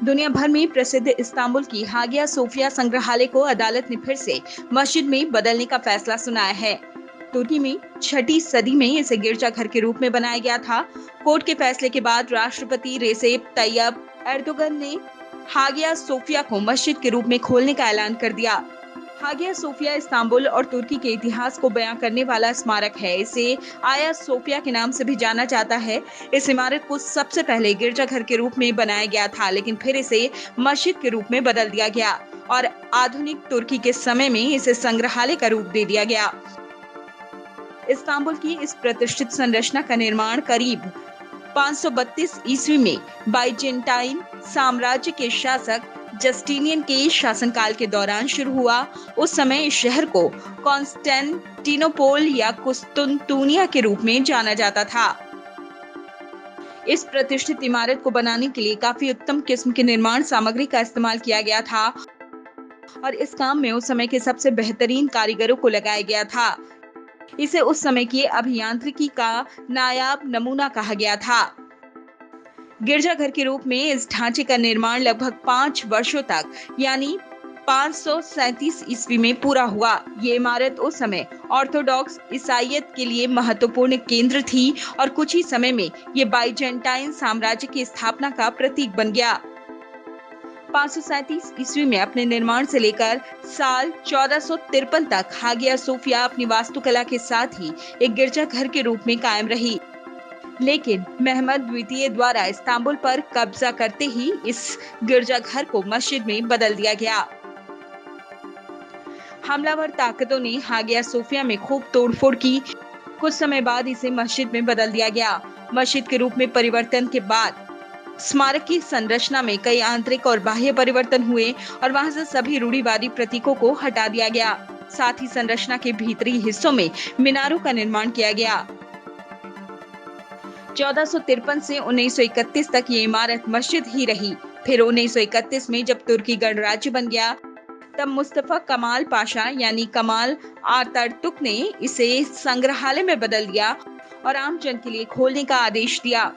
दुनिया भर में प्रसिद्ध इस्तांबुल की हागिया सोफिया संग्रहालय को अदालत ने फिर से मस्जिद में बदलने का फैसला सुनाया है। तुर्की में 6ठी सदी में इसे गिरजाघर के रूप में बनाया गया था। कोर्ट के फैसले के बाद राष्ट्रपति रेसेप तैयब एर्दोगन ने हागिया सोफिया को मस्जिद के रूप में खोलने का ऐलान कर दिया। हागिया सोफिया इस्तांबुल और तुर्की के इतिहास को बयां करने वाला स्मारक है। इसे आया सोफिया के नाम से भी जाना जाता है। इस इमारत को सबसे पहले गिरजाघर के रूप में बनाया गया था, लेकिन फिर इसे मस्जिद के रूप में बदल दिया गया और आधुनिक तुर्की के समय में इसे संग्रहालय का रूप दे दिया गया। इस्तांबुल की इस प्रतिष्ठित संरचना का निर्माण करीब 532 ईस्वी में बाइजेंटाइन साम्राज्य के शासक जस्टिनियन के शासनकाल के दौरान शुरू हुआ। उस समय इस शहर को कॉन्स्टेंटिनोपोल या कुस्तुनतुनिया के रूप में जाना जाता था। इस प्रतिष्ठित इमारत को बनाने के लिए काफी उत्तम किस्म की निर्माण सामग्री का इस्तेमाल किया गया था और इस काम में उस समय के सबसे बेहतरीन कारीगरों को लगाया गया था। इसे उस समय की अभियांत्रिकी का नायाब नमूना कहा गया था। गिरजाघर के रूप में इस ढांचे का निर्माण लगभग 5 वर्षों तक यानी 537 ईस्वी में पूरा हुआ। ये इमारत उस समय ऑर्थोडॉक्स ईसाईयत के लिए महत्वपूर्ण केंद्र थी और कुछ ही समय में ये बाइजेंटाइन साम्राज्य की स्थापना का प्रतीक बन गया। 537 ईस्वी में अपने निर्माण से लेकर साल 1453 तक हागिया सोफिया अपनी वास्तुकला के साथ ही एक गिरजाघर के रूप में कायम रही, लेकिन महमद द्वितीय द्वारा इस्तांबुल पर कब्जा करते ही इस गिरजाघर को मस्जिद में बदल दिया गया। हमलावर ताकतों ने हागिया सोफिया में खूब तोड़फोड़ की। कुछ समय बाद इसे मस्जिद में बदल दिया गया। मस्जिद के रूप में परिवर्तन के बाद स्मारक की संरचना में कई आंतरिक और बाह्य परिवर्तन हुए और वहां से सभी रूढ़िवादी प्रतीकों को हटा दिया गया। साथ ही संरचना के भीतरी हिस्सों में मीनारों का निर्माण किया गया। 1453 से 1931 तक ये इमारत मस्जिद ही रही। फिर 1931 में जब तुर्की गणराज्य बन गया, तब मुस्तफा कमाल पाशा यानी कमाल आतातुर्क ने इसे संग्रहालय में बदल दिया और आम जन के लिए खोलने का आदेश दिया।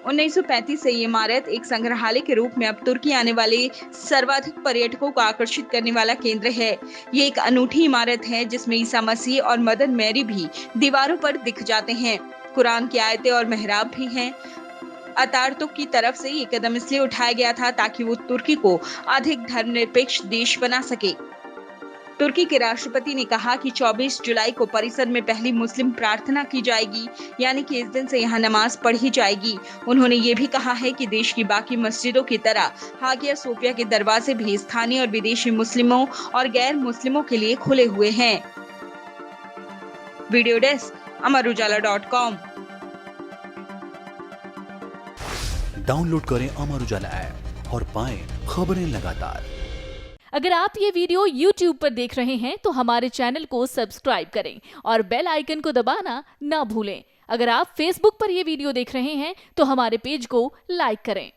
1935 से ये इमारत एक संग्रहालय के रूप में अब तुर्की आने वाले सर्वाधिक पर्यटकों को आकर्षित करने वाला केंद्र है। ये एक अनूठी इमारत है जिसमें ईसा मसीह और मदर मैरी भी दीवारों पर दिख जाते हैं। कुरान की आयतें और मेहराब भी हैं। अतातुर्क की तरफ से ये कदम इसलिए उठाया गया था ताकि वो तुर्की को अधिक धर्मनिरपेक्ष देश बना सके। तुर्की के राष्ट्रपति ने कहा कि 24 जुलाई को परिसर में पहली मुस्लिम प्रार्थना की जाएगी, यानी कि इस दिन से यहाँ नमाज पढ़ी जाएगी। उन्होंने ये भी कहा है कि देश की बाकी मस्जिदों की तरह हागिया सोफिया के दरवाजे भी स्थानीय और विदेशी मुस्लिमों और गैर मुस्लिमों के लिए खुले हुए हैं। Video desk अमरउजाला.com। डाउनलोड करें अमर उजाला ऐप और पाएं खबरें लगातार। अगर आप ये वीडियो YouTube पर देख रहे हैं तो हमारे चैनल को सब्सक्राइब करें और बेल आइकन को दबाना ना भूलें। अगर आप Facebook पर ये वीडियो देख रहे हैं तो हमारे पेज को लाइक करें।